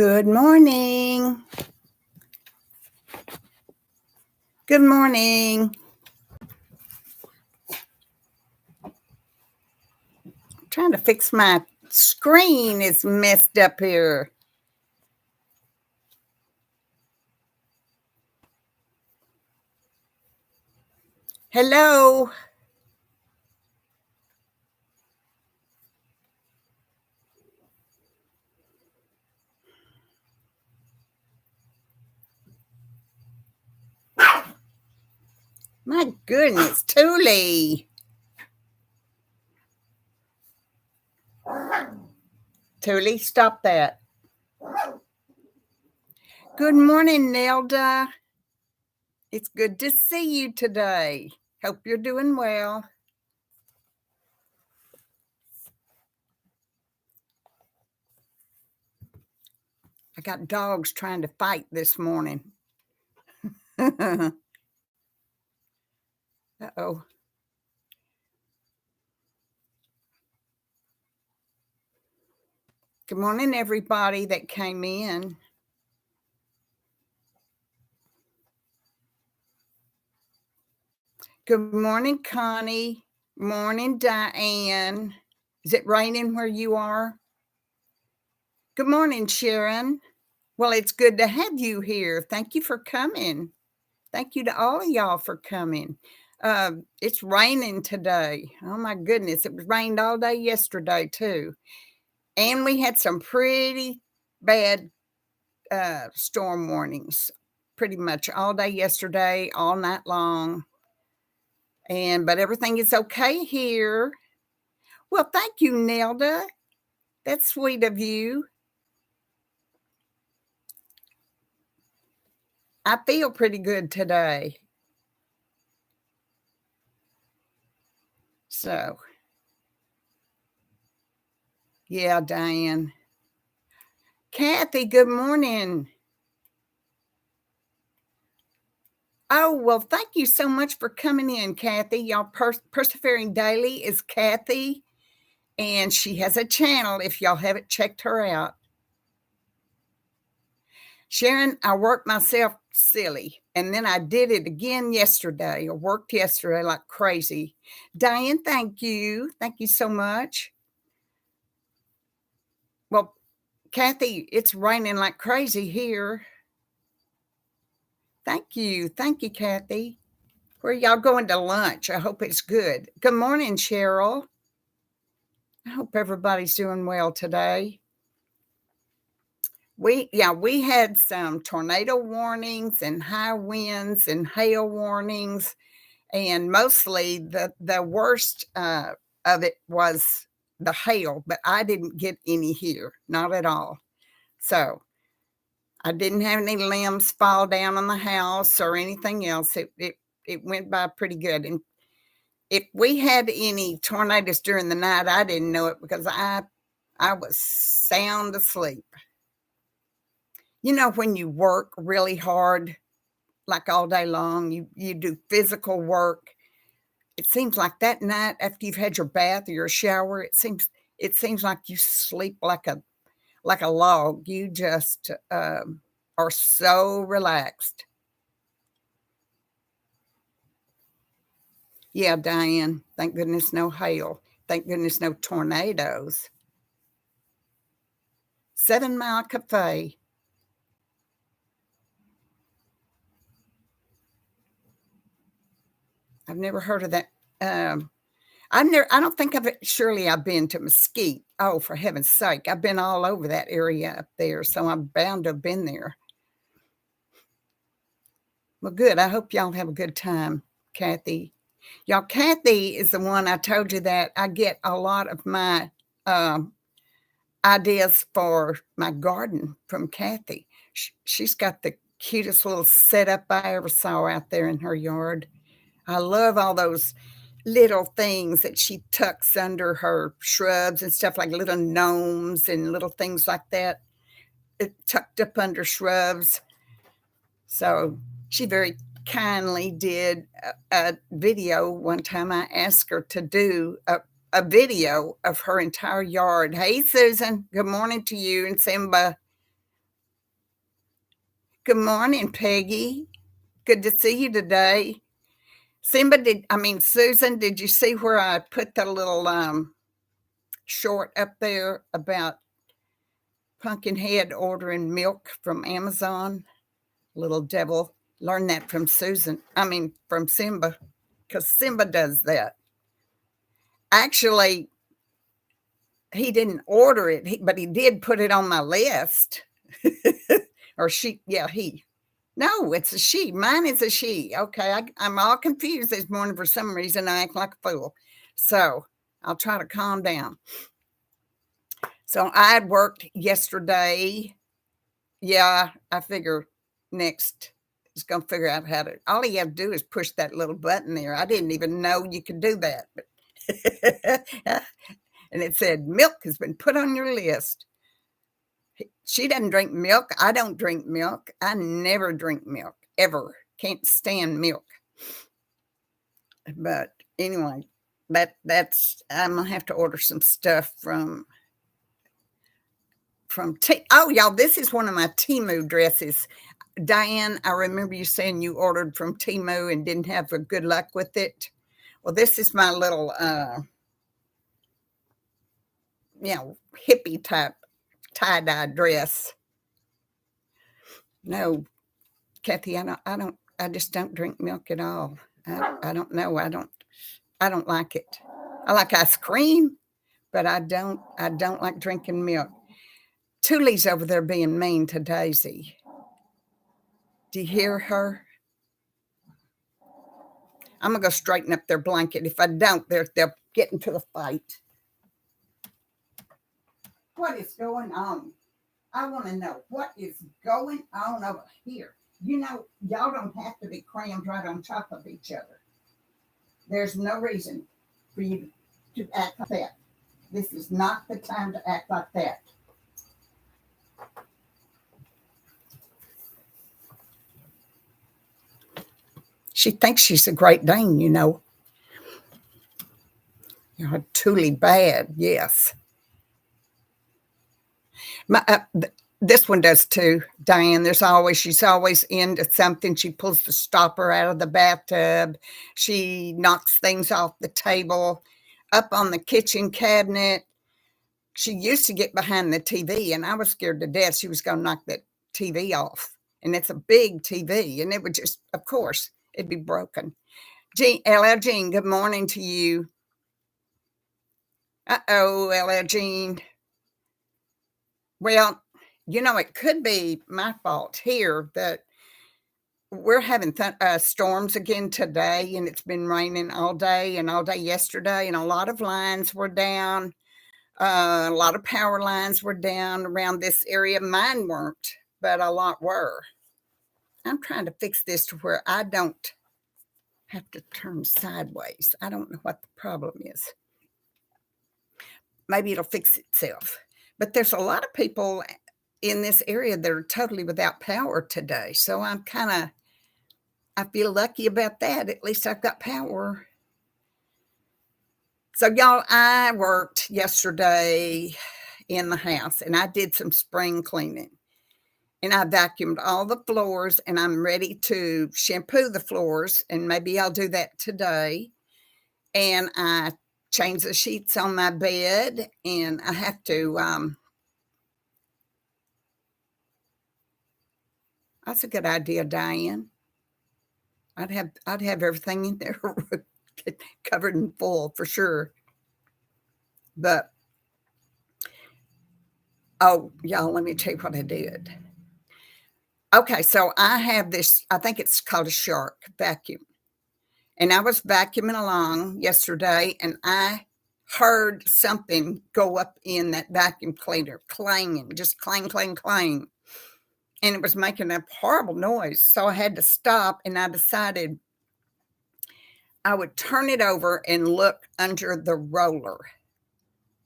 Good morning. Good morning. I'm trying to fix my screen. It's messed up here. Hello. My goodness, Thule. Thule, stop that. Good morning, Nelda. It's good to see you today. Hope you're doing well. I got dogs trying to fight this morning. Uh-oh. Good morning, everybody that came in. Good morning, Connie. Morning, Diane. Is it raining where you are? Good morning, Sharon. Well, it's good to have you here. Thank you for coming. Thank you to all of y'all for coming. It's raining today. Oh my goodness. It was rained all day yesterday too. And we had some pretty bad storm warnings pretty much all day yesterday, all night long. But everything is okay here. Well, thank you, Nelda. That's sweet of you. I feel pretty good today. So, yeah, Diane. Kathy, good morning. Oh, well, thank you so much for coming in, Kathy. Y'all, Persevering Daily is Kathy, and she has a channel if y'all haven't checked her out. Sharon, I worked myself silly, and then I did it again yesterday. I worked yesterday like crazy. Diane, thank you. Thank you so much. Well, Kathy, it's raining like crazy here. Thank you. Thank you, Kathy. Where y'all going to lunch? I hope it's good. Good morning, Cheryl. I hope everybody's doing well today. We had some tornado warnings and high winds and hail warnings, and mostly the worst of it was the hail, but I didn't get any here, not at all. So I didn't have any limbs fall down on the house or anything else. It went by pretty good. And if we had any tornadoes during the night, I didn't know it because I was sound asleep. You know, when you work really hard, like all day long, you do physical work. It seems like that night after you've had your bath or your shower, it seems like you sleep like a log. You just are so relaxed. Yeah, Diane, thank goodness no hail. Thank goodness no tornadoes. 7 Mile Cafe. I've never heard of that. I don't think surely I've been to Mesquite. Oh, for heaven's sake. I've been all over that area up there, so I'm bound to have been there. Well, good. I hope y'all have a good time, Kathy. Y'all, Kathy is the one I told you that I get a lot of my ideas for my garden from Kathy. She's got the cutest little setup I ever saw out there in her yard. I love all those little things that she tucks under her shrubs and stuff, like little gnomes and little things like that, tucked up under shrubs. So she very kindly did a video one time. I asked her to do a video of her entire yard. Hey, Susan, good morning to you and Simba. Good morning, Peggy. Good to see you today. Susan, did you see where I put the little short up there about Pumpkinhead ordering milk from Amazon? Little devil. Learned that from from Simba, because Simba does that. Actually, he didn't order it, but he did put it on my list. Or she, yeah, he. No, it's a she. Mine is a she. Okay, I'm all confused this morning for some reason. I act like a fool. So I'll try to calm down. So I had worked yesterday. Yeah, I figure next is going to figure out how to. All you have to do is push that little button there. I didn't even know you could do that. And it said, milk has been put on your list. She doesn't drink milk. I don't drink milk. I never drink milk, ever. Can't stand milk. But anyway, that's I'm gonna have to order some stuff from oh, y'all, this is one of my Temu dresses. Diane, I remember you saying you ordered from Temu and didn't have a good luck with it. Well, this is my little hippie type tie-dye dress. No, Kathy, I just don't drink milk at all. I don't know. I don't like it. I like ice cream, but I don't like drinking milk. Tully's over there being mean to Daisy. Do you hear her? I'm gonna go straighten up their blanket. If I don't, they'll get into the fight. What is going on? I want to know what is going on over here. You know, y'all don't have to be crammed right on top of each other. There's no reason for you to act like that. This is not the time to act like that. She thinks she's a Great Dane, you know. You're truly bad, yes. This one does too, Diane. She's always into something. She pulls the stopper out of the bathtub. She knocks things off the table, up on the kitchen cabinet. She used to get behind the TV, and I was scared to death she was going to knock that TV off. And it's a big TV, and it would just, of course, it'd be broken. LL Jean, good morning to you. Uh-oh, LL Jean. Well, you know, it could be my fault here that we're having storms again today, and it's been raining all day and all day yesterday, and a lot of lines were down. A lot of power lines were down around this area. Mine weren't, but a lot were. I'm trying to fix this to where I don't have to turn sideways. I don't know what the problem is. Maybe it'll fix itself. But there's a lot of people in this area that are totally without power today. So I feel lucky about that. At least I've got power. So y'all, I worked yesterday in the house and I did some spring cleaning. And I vacuumed all the floors and I'm ready to shampoo the floors. And maybe I'll do that today. And I changed the sheets on my bed and I have to, that's a good idea, Diane. I'd have everything in there covered in full for sure. But oh, y'all, let me tell you what I did. Okay, so I have this, I think it's called a Shark vacuum. And I was vacuuming along yesterday and I heard something go up in that vacuum cleaner, clanging, just clang, clang, clang. And it was making a horrible noise. So I had to stop and I decided I would turn it over and look under the roller.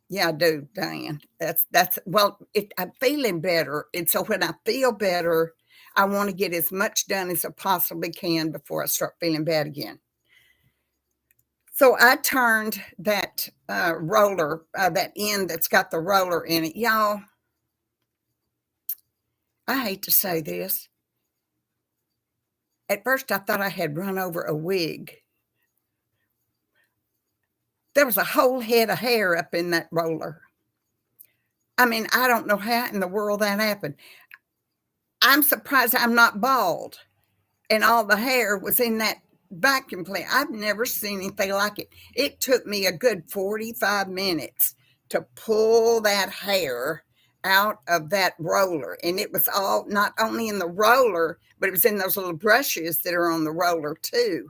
Yeah, I do, Diane. I'm feeling better. And so when I feel better, I want to get as much done as I possibly can before I start feeling bad again. So I turned that roller, that end that's got the roller in it. Y'all, I hate to say this. At first, I thought I had run over a wig. There was a whole head of hair up in that roller. I mean, I don't know how in the world that happened. I'm surprised I'm not bald and all the hair was in that vacuum cleaner. I've never seen anything like it. It took me a good 45 minutes to pull that hair out of that roller. And it was all not only in the roller, but it was in those little brushes that are on the roller too.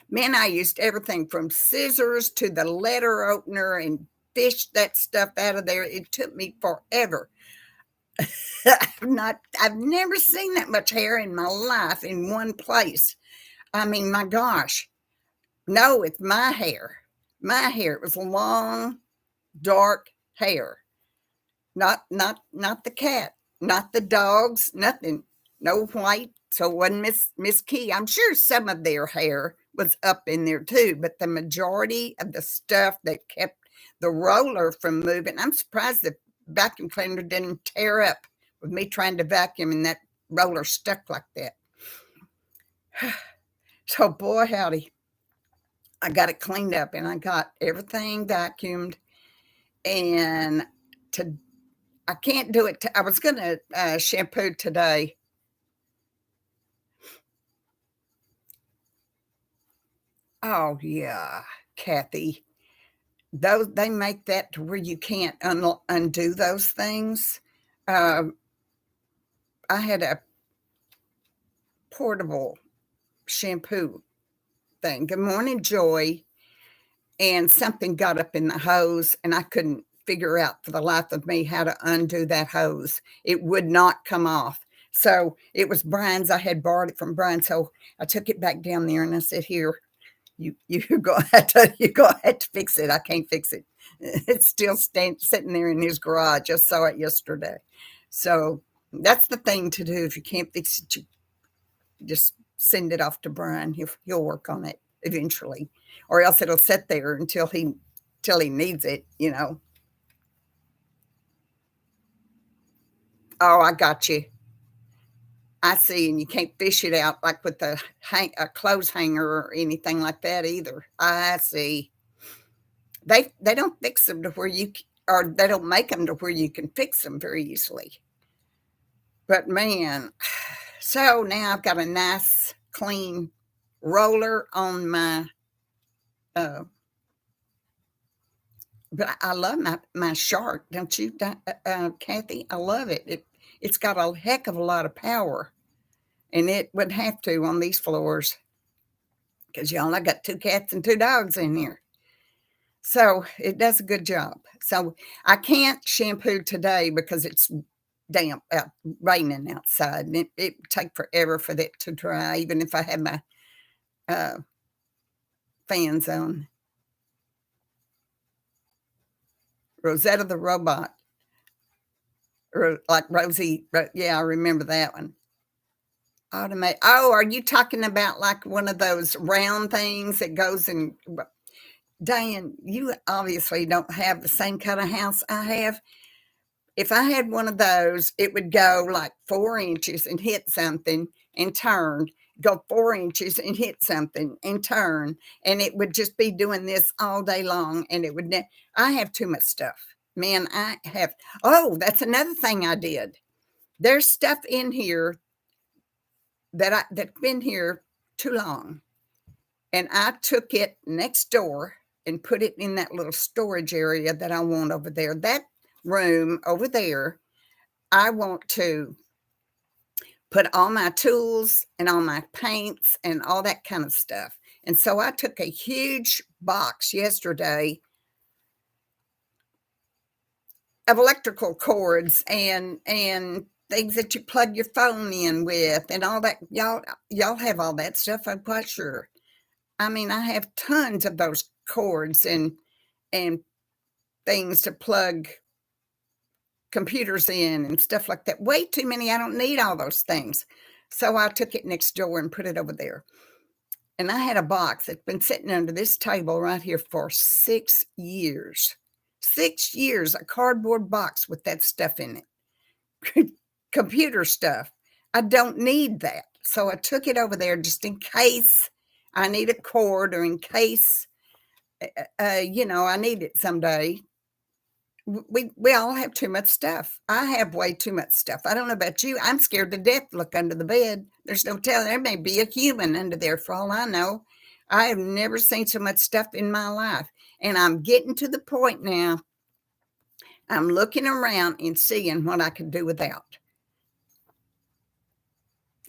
Man, I used everything from scissors to the letter opener and fished that stuff out of there. It took me forever. I've never seen that much hair in my life in one place. I mean, my gosh. No, it's my hair. My hair. It was long, dark hair. Not the cat, not the dogs, nothing. No white. So it wasn't Miss Key. I'm sure some of their hair was up in there too, but the majority of the stuff that kept the roller from moving, I'm surprised the vacuum cleaner didn't tear up with me trying to vacuum and that roller stuck like that. So boy howdy, I got it cleaned up and I got everything vacuumed. And I can't do it. I was going to shampoo today. Oh yeah, Kathy. Those they make that to where you can't undo those things. Um, I had a portable shampoo thing. Good morning, Joy. And something got up in the hose, and I couldn't figure out for the life of me how to undo that hose. It would not come off. So it was Brian's. I had borrowed it from Brian. So I took it back down there and I said, here, you go ahead to fix it. I can't fix it. It's still sitting there in his garage. I saw it yesterday. So that's the thing to do. If you can't fix it, you just send it off to Brian. He'll work on it eventually, or else it'll sit there until he needs it. Oh, I got you. I see, and you can't fish it out like with a clothes hanger or anything like that either. I see. They don't fix them to where or they don't make them to where you can fix them very easily. But man, so now I've got a nice clean roller on my. But I love my shark, don't you, Kathy? I love it. It's got a heck of a lot of power, and it would have to on these floors because y'all, I got 2 cats and 2 dogs in here. So it does a good job. So I can't shampoo today because it's damp out, raining outside, and it would take forever for that to dry, even if I had my fans on. Rosetta the Robot, or like Rosie. Yeah, I remember that one. Automate. Oh, are you talking about like one of those round things that goes in? Diane, you obviously don't have the same kind of house I have. If I had one of those, it would go like 4 inches and hit something and turn, go 4 inches and hit something and turn. And it would just be doing this all day long. And it would, I have too much stuff. Man, I have, oh, that's another thing I did. There's stuff in here that's been here too long. And I took it next door and put it in that little storage area that I want over there. That room over there, I want to put all my tools and all my paints and all that kind of stuff. And so I took a huge box yesterday of electrical cords and things that you plug your phone in with and all that. Y'all have all that stuff, I'm quite sure. I mean, I have tons of those cords and things to plug computers in and stuff like that. Way too many. I don't need all those things. So I took it next door and put it over there. And I had a box that's been sitting under this table right here for 6 years. 6 years, a cardboard box with that stuff in it. Computer stuff. I don't need that. So I took it over there just in case I need a cord or in case, I need it someday. We all have too much stuff. I have way too much stuff. I don't know about you. I'm scared to death to look under the bed. There's no telling. There may be a human under there for all I know. I have never seen so much stuff in my life. And I'm getting to the point now. I'm looking around and seeing what I can do without.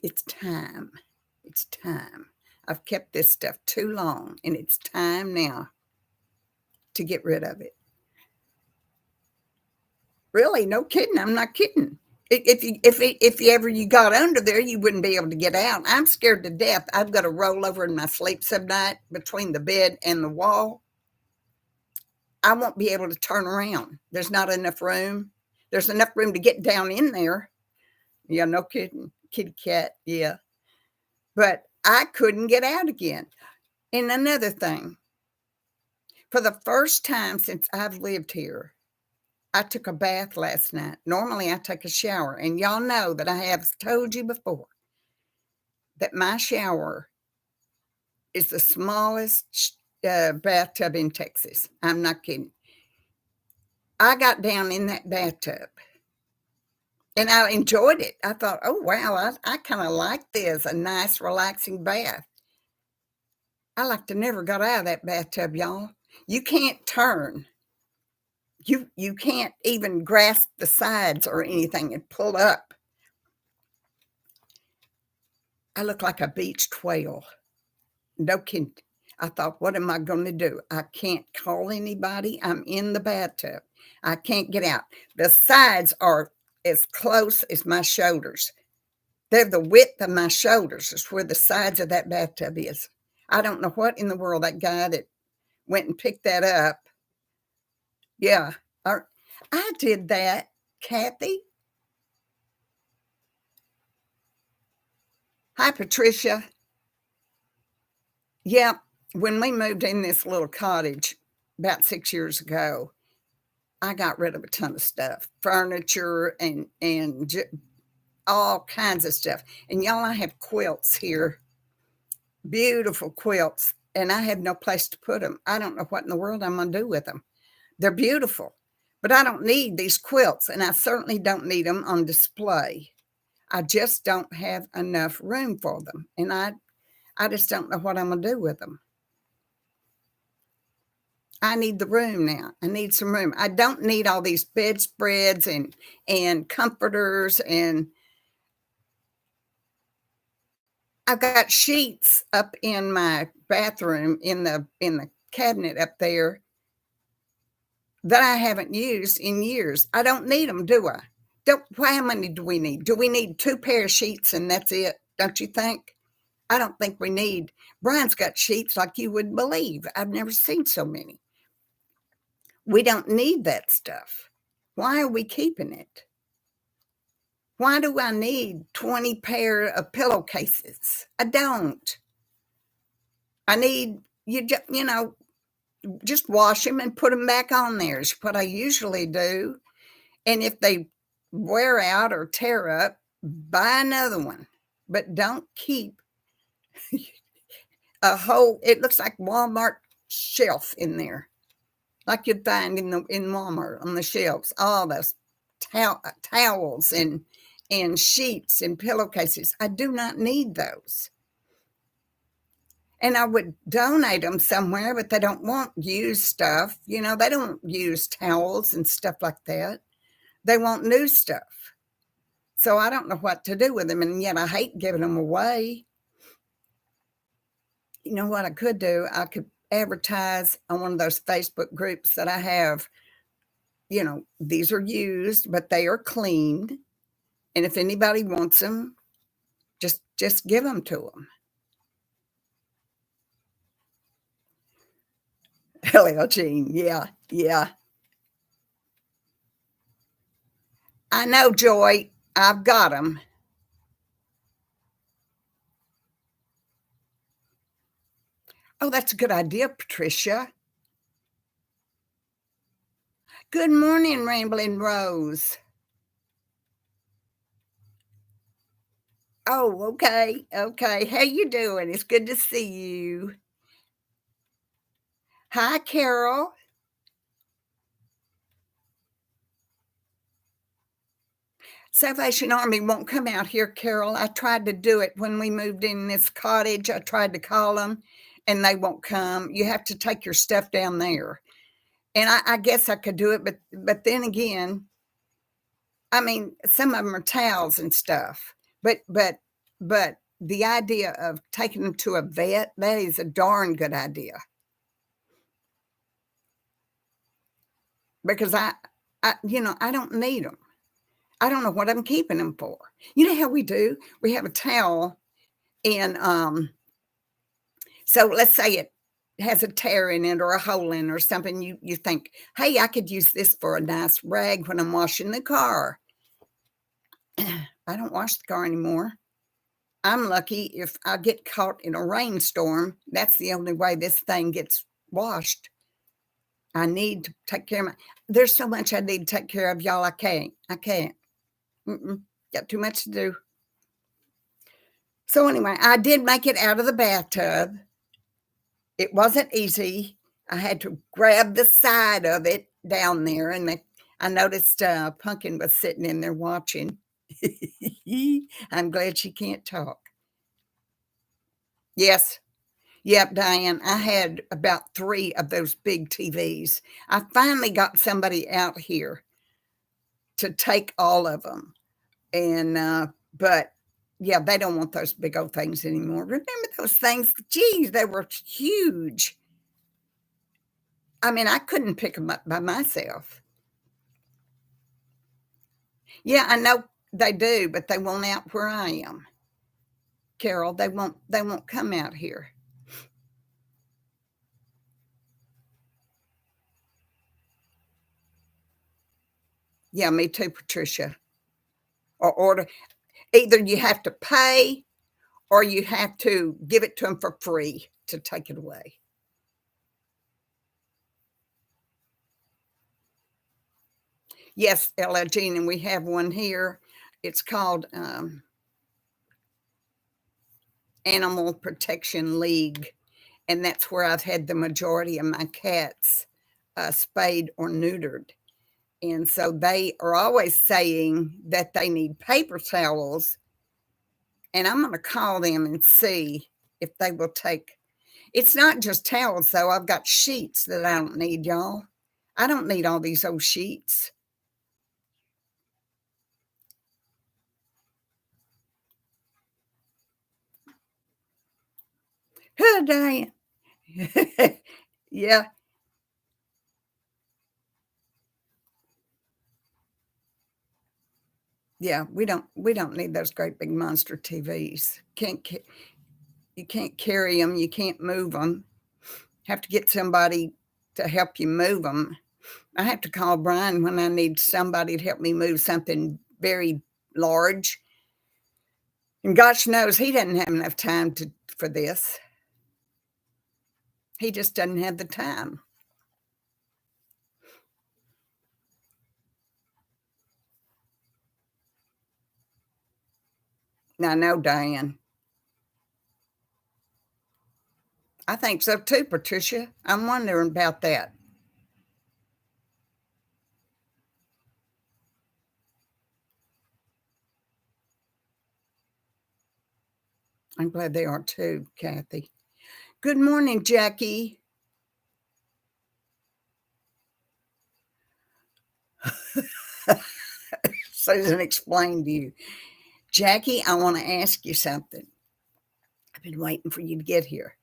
It's time. It's time. I've kept this stuff too long, and it's time now to get rid of it. Really, no kidding. I'm not kidding. If you ever you got under there, you wouldn't be able to get out. I'm scared to death. I've got to roll over in my sleep some night between the bed and the wall. I won't be able to turn around. There's not enough room. There's enough room to get down in there. Yeah, no kidding. Kitty cat, yeah. But I couldn't get out again. And another thing, for the first time since I've lived here, I took a bath last night. Normally, I take a shower, and y'all know that I have told you before that my shower is the smallest bathtub in Texas. I'm not kidding. I got down in that bathtub, and I enjoyed it. I thought, oh, wow, I kind of like this, a nice, relaxing bath. I like to never got out of that bathtub, y'all. You can't turn. You can't even grasp the sides or anything and pull up. I look like a beached whale. No kidding. I thought, what am I going to do? I can't call anybody. I'm in the bathtub. I can't get out. The sides are as close as my shoulders. They're the width of my shoulders is where the sides of that bathtub is. I don't know what in the world that guy that went and picked that up. Yeah, I did that, Kathy. Hi, Patricia. Yeah, when we moved in this little cottage about 6 years ago, I got rid of a ton of stuff, furniture and all kinds of stuff. And y'all, I have quilts here, beautiful quilts, and I have no place to put them. I don't know what in the world I'm going to do with them. They're beautiful, but I don't need these quilts, and I certainly don't need them on display. I just don't have enough room for them, and I just don't know what I'm going to do with them. I need the room now. I need some room. I don't need all these bedspreads and comforters, and I've got sheets up in my bathroom in the cabinet up there that I haven't used in years. I don't need them, do I? How many do we need? Do we need 2 pair of sheets and that's it? Don't you think? I don't think we need. Brian's got sheets like you wouldn't believe. I've never seen so many. We don't need that stuff. Why are we keeping it? Why do I need 20 pair of pillowcases? I don't. I need just wash them and put them back on there is what I usually do. And if they wear out or tear up, buy another one. But don't keep a whole, it looks like Walmart shelf in there, like you'd find in Walmart on the shelves, all those towels and sheets and pillowcases. I do not need those. And I would donate them somewhere, but they don't want used stuff. They don't use towels and stuff like that. They want new stuff. So I don't know what to do with them, and yet I hate giving them away. You know what I could do? I could advertise on one of those Facebook groups that I have. These are used, but they are cleaned. And if anybody wants them, just give them to them. Hello, Jean. Yeah. I know, Joy. I've got them. Oh, that's a good idea, Patricia. Good morning, Rambling Rose. Oh, okay, okay. How you doing? It's good to see you. Hi, Carol. Salvation Army won't come out here, Carol. I tried to do it when we moved in this cottage. I tried to call them, and they won't come. You have to take your stuff down there. And I guess I could do it, but then again, I mean, some of them are towels and stuff. But the idea of taking them to a vet, that is a darn good idea because I don't need them. I don't know what I'm keeping them for. You know how we do? We have a towel and, so let's say it has a tear in it or a hole in it or something, you think, "Hey, I could use this for a nice rag when I'm washing the car." I don't wash the car anymore. I'm lucky if I get caught in a rainstorm, that's the only way this thing gets washed. I need to take care of my there's so much I need to take care of, y'all, I can't. Mm-mm, got too much to do. So anyway, I did make it out of the bathtub. It wasn't easy. I had to grab the side of it down there, and I noticed Pumpkin was sitting in there watching. I'm glad she can't talk. Yes. Yep, Diane. I had about 3 of those big TVs. I finally got somebody out here to take all of them, and, but, yeah, they don't want those big old things anymore. Remember those things? Geez, they were huge. I mean, I couldn't pick them up by myself. Yeah, I know they do, but they won't out where I am, Carol. They won't come out here. Yeah, me too, Patricia. Or order either you have to pay or you have to give it to them for free to take it away. Yes, Ella Jean, and we have one here. It's called Animal Protection League, and that's where I've had the majority of my cats spayed or neutered. And so they are always saying that they need paper towels, and I'm going to call them and see if they will take. It's not just towels, though. I've got sheets that I don't need, y'all. I don't need all these old sheets. Huh, Diane. Yeah, yeah. We don't need those great big monster TVs. You can't carry them. You can't move them. Have to get somebody to help you move them. I have to call Brian when I need somebody to help me move something very large. And gosh knows he doesn't have enough time to for this. He just doesn't have the time. I know, Diane. I think so too, Patricia. I'm wondering about that. I'm glad they are too, Kathy. Good morning, Jackie. Susan explained to you. Jackie, I want to ask you something. I've been waiting for you to get here.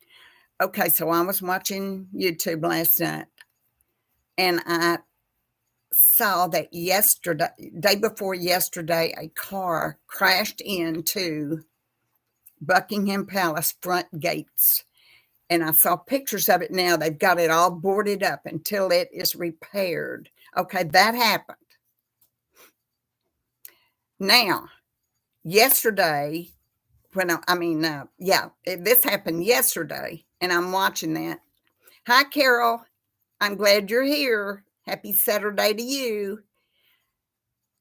Okay, so I was watching YouTube last night and I saw that yesterday, day before yesterday, a car crashed into Buckingham Palace front gates. And I saw pictures of it now. They've got it all boarded up until it is repaired. Okay, that happened. Now, yesterday, this happened yesterday, and I'm watching that. Hi, Carol. I'm glad you're here. Happy Saturday to you.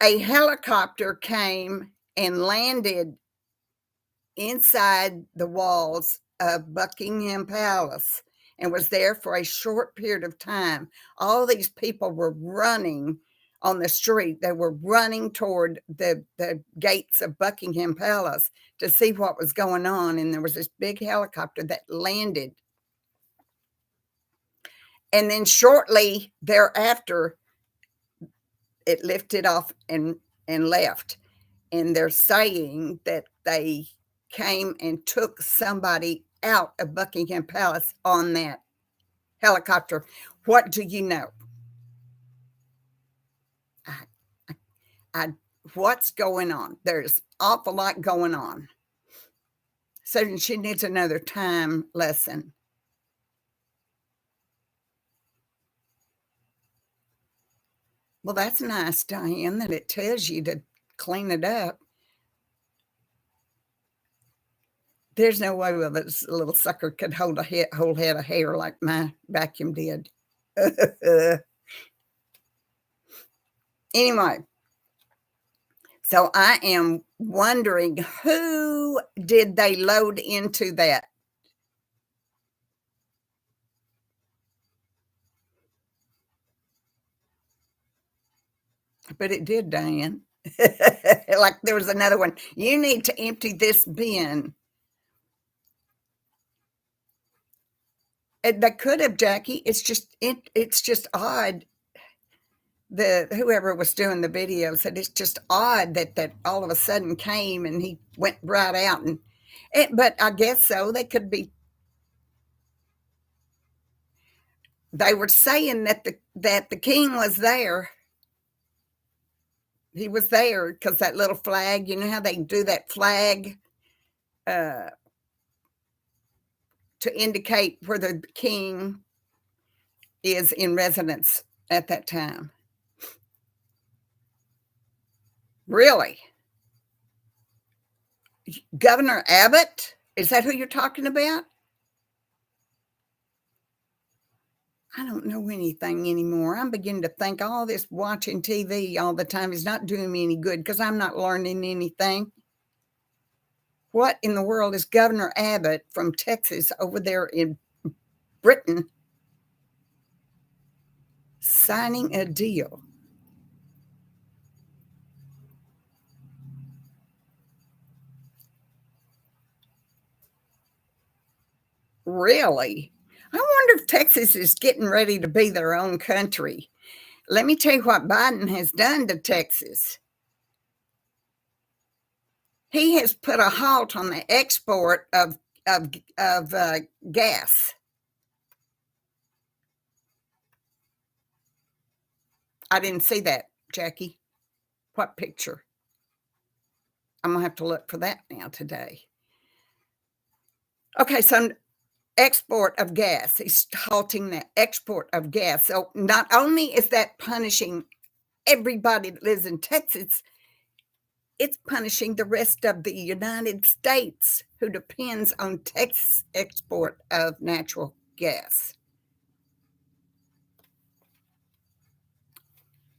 A helicopter came and landed inside the walls of Buckingham Palace and was there for a short period of time. All these people were running on the street. They were running toward the gates of Buckingham Palace to see what was going on. And there was this big helicopter that landed. And then shortly thereafter, it lifted off and left. And they're saying that they came and took somebody out of Buckingham Palace on that helicopter. What do you know? What's going on? There's awful lot going on. So she needs another time lesson. Well, that's nice, Diane, that it tells you to clean it up. There's no way this little sucker could hold a whole head of hair like my vacuum did. Anyway, so I am wondering, who did they load into that? But it did, Diane. Like there was another one. You need to empty this bin. They could have, Jackie. It's just odd. Whoever was doing the video said it's just odd that all of a sudden came and he went right out but I guess so. They could be. They were saying that the king was there. He was there because that little flag. You know how they do that flag to indicate where the king is in residence at that time. Really? Governor Abbott? Is that who you're talking about? I don't know anything anymore. I'm beginning to think all this watching TV all the time is not doing me any good because I'm not learning anything. What in the world is Governor Abbott from Texas over there in Britain signing a deal? Really? I wonder if Texas is getting ready to be their own country. Let me tell you what Biden has done to Texas. He has put a halt on the export of gas. I didn't see that, Jackie. What picture? I'm gonna have to look for that now today. Okay, so export of gas. He's halting the export of gas. So not only is that punishing everybody that lives in Texas, it's punishing the rest of the United States who depends on Texas export of natural gas.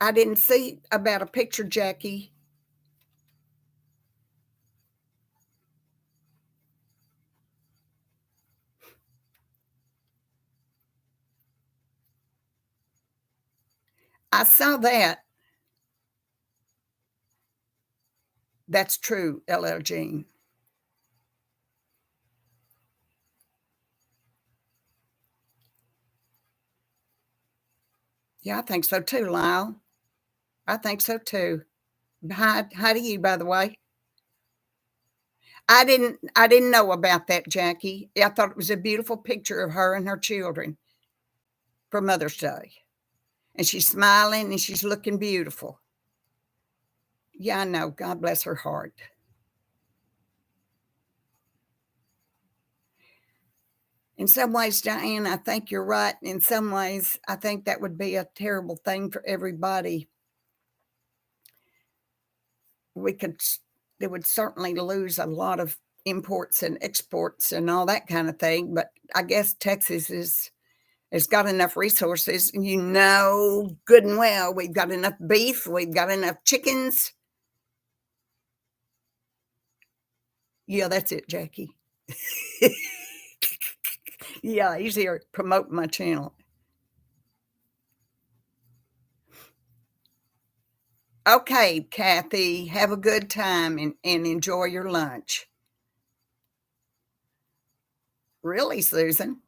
I didn't see about a picture, Jackie. I saw that. That's true, LL Jean. Yeah, I think so too, Lyle. I think so too. Hi to you, by the way. I didn't know about that, Jackie. I thought it was a beautiful picture of her and her children for Mother's Day. And she's smiling and she's looking beautiful. Yeah, I know. God bless her heart. In some ways, Diane, I think you're right. In some ways, I think that would be a terrible thing for everybody. They would certainly lose a lot of imports and exports and all that kind of thing. But I guess Texas has got enough resources. You know good and well, we've got enough beef, we've got enough chickens. Yeah, that's it, Jackie. Yeah, he's here promoting my channel. Okay, Kathy, have a good time and enjoy your lunch. Really, Susan?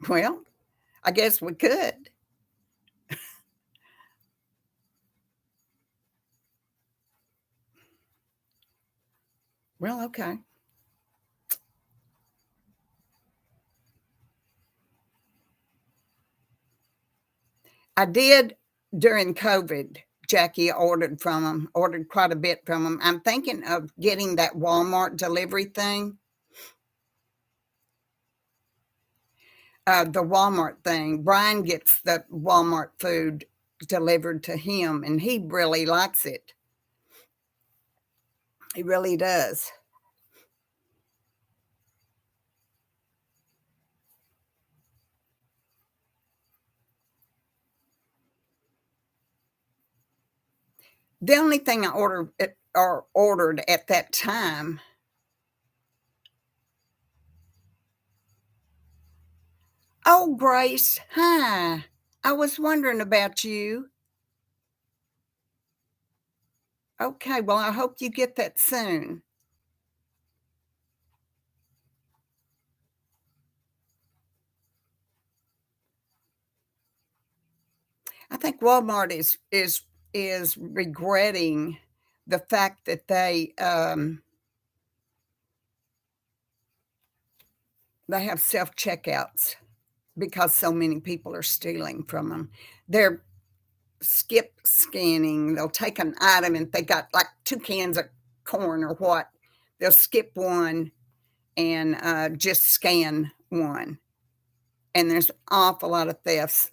Well, I guess we could. Well, okay. I did during COVID. Jackie ordered from them, ordered quite a bit from them. I'm thinking of getting that Walmart delivery thing. The Walmart thing. Brian gets the Walmart food delivered to him, and he really likes it. He really does. The only thing I ordered at that time. Oh, Grace, hi. I was wondering about you. Okay, well, I hope you get that soon. I think Walmart is regretting the fact that they have self checkouts because so many people are stealing from them. They're skip scanning. They'll take an item and they got like 2 cans of corn or what. They'll skip one and just scan one. And there's an awful lot of thefts.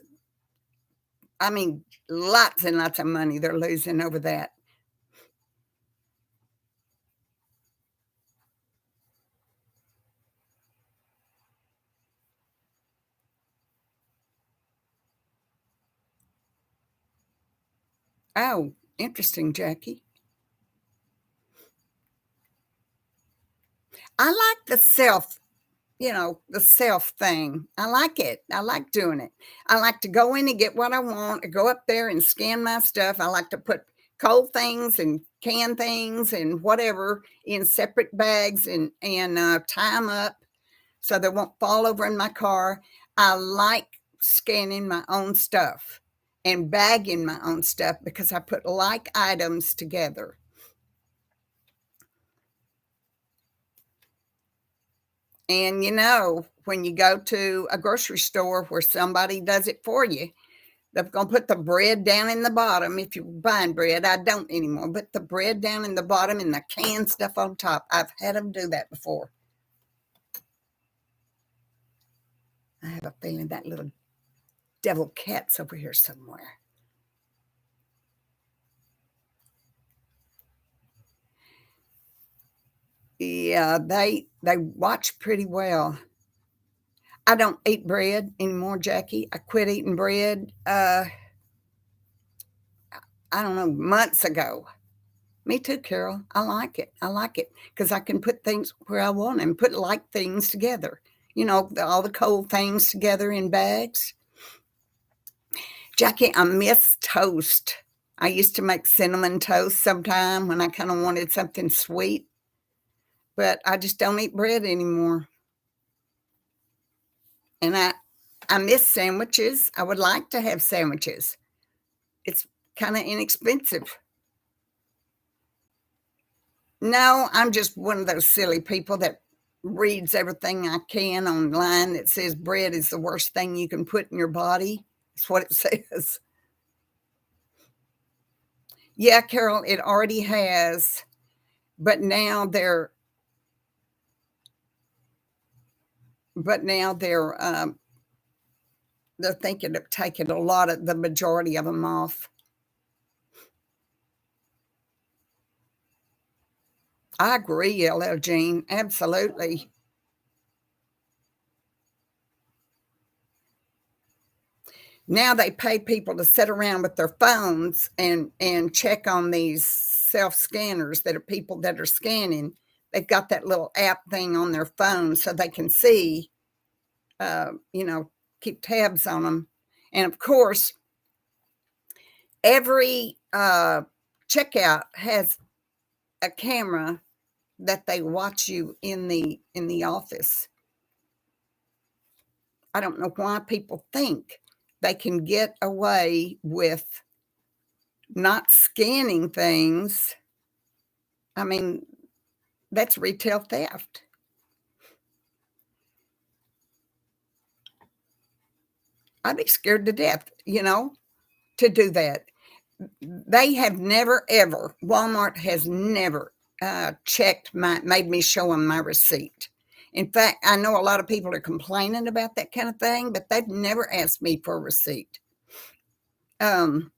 I mean, lots and lots of money they're losing over that. Oh, interesting, Jackie. I like the the self thing. I like it. I like doing it. I like to go in and get what I want, or go up there and scan my stuff. I like to put cold things and canned things and whatever in separate bags and tie them up so they won't fall over in my car. I like scanning my own stuff and bagging my own stuff because I put like items together. And when you go to a grocery store where somebody does it for you, they're going to put the bread down in the bottom. If you're buying bread, I don't anymore, but the bread down in the bottom and the canned stuff on top. I've had them do that before. I have a feeling that little devil cat's over here somewhere. Yeah, they watch pretty well. I don't eat bread anymore, Jackie. I quit eating bread. I don't know, months ago. Me too, Carol. I like it. I like it because I can put things where I want and put like things together. All the cold things together in bags. Jackie, I miss toast. I used to make cinnamon toast sometime when I kind of wanted something sweet, but I just don't eat bread anymore. And I miss sandwiches. I would like to have sandwiches. It's kind of inexpensive. No, I'm just one of those silly people that reads everything I can online that says bread is the worst thing you can put in your body. That's what it says. Yeah, Carol, it already has, but now they're thinking of taking the majority of them off. I agree, LL Jean, absolutely. Now they pay people to sit around with their phones and check on these self scanners that are people that are scanning. they've got that little app thing on their phone so they can see, you know, keep tabs on them. And of course, every checkout has a camera that they watch you in the office. I don't know why people think they can get away with not scanning things. I mean, that's retail theft. I'd be scared to death, you know, to do that. They have never, ever, Walmart has never made me show them my receipt. In fact, I know a lot of people are complaining about that kind of thing, but they've never asked me for a receipt. Um,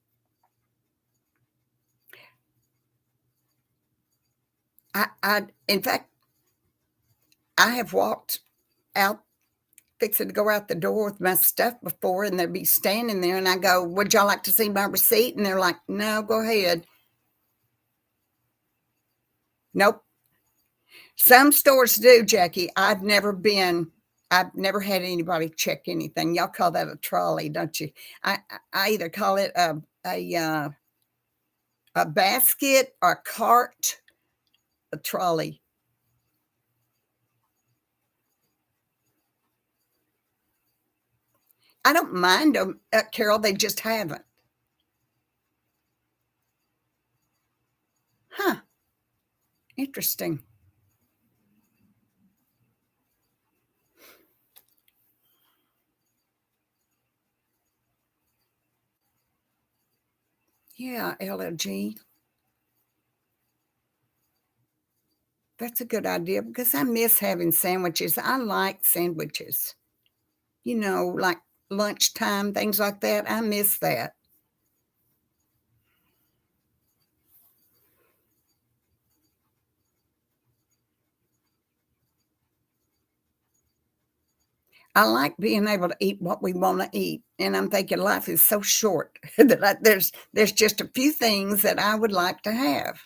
in fact, I have walked out fixing to go out the door with my stuff before, and they'd be standing there, and I go, "Would y'all like to see my receipt?" And they're like, "No, go ahead." Nope. Some stores do, Jackie. I've never had anybody check anything. Y'all call that a trolley, don't you? I either call it a basket or a cart, a trolley. I don't mind them, Carol. They just haven't. Huh. Interesting. Yeah, LLG. That's a good idea because I miss having sandwiches. I like sandwiches, you know, like lunchtime, things like that. I miss that. I like being able to eat what we want to eat. And I'm thinking life is so short that there's just a few things that I would like to have.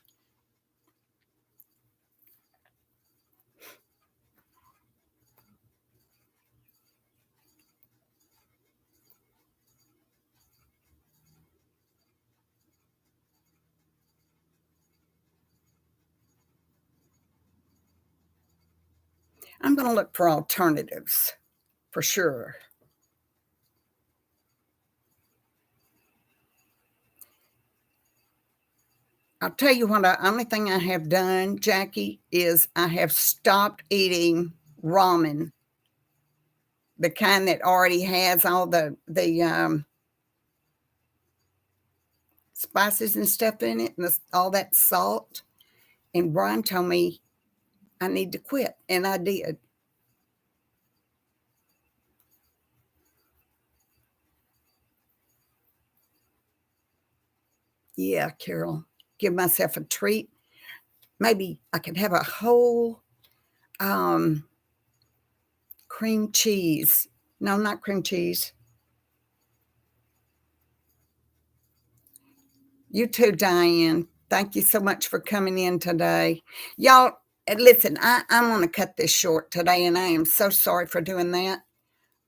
I'm going to look for alternatives for sure. I'll tell you what, the only thing I have done, Jackie, is I have stopped eating ramen, the kind that already has all the spices and stuff in it, and all that salt. And Brian told me I need to quit, and I did. Yeah, Carol, give myself a treat. Maybe I could have a whole um, cream cheese. No, not cream cheese. You too, Diane. Thank you so much for coming in today. Y'all, listen, I'm going to cut this short today, and I am so sorry for doing that.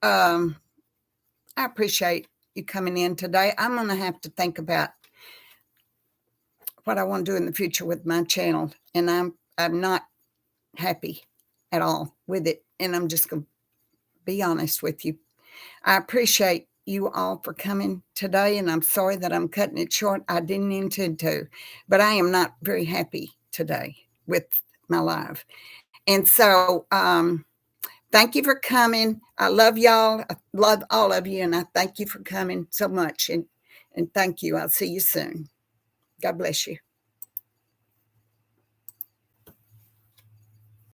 Um, I appreciate you coming in today. I'm going to have to think about what I want to do in the future with my channel, and I'm not happy at all with it, and I'm just going to be honest with you. I appreciate you all for coming today, and I'm sorry that I'm cutting it short. I didn't intend to, but I am not very happy today with my life. And so, thank you for coming. I love y'all. I love all of you, and I thank you for coming so much. And thank you. I'll see you soon. God bless you.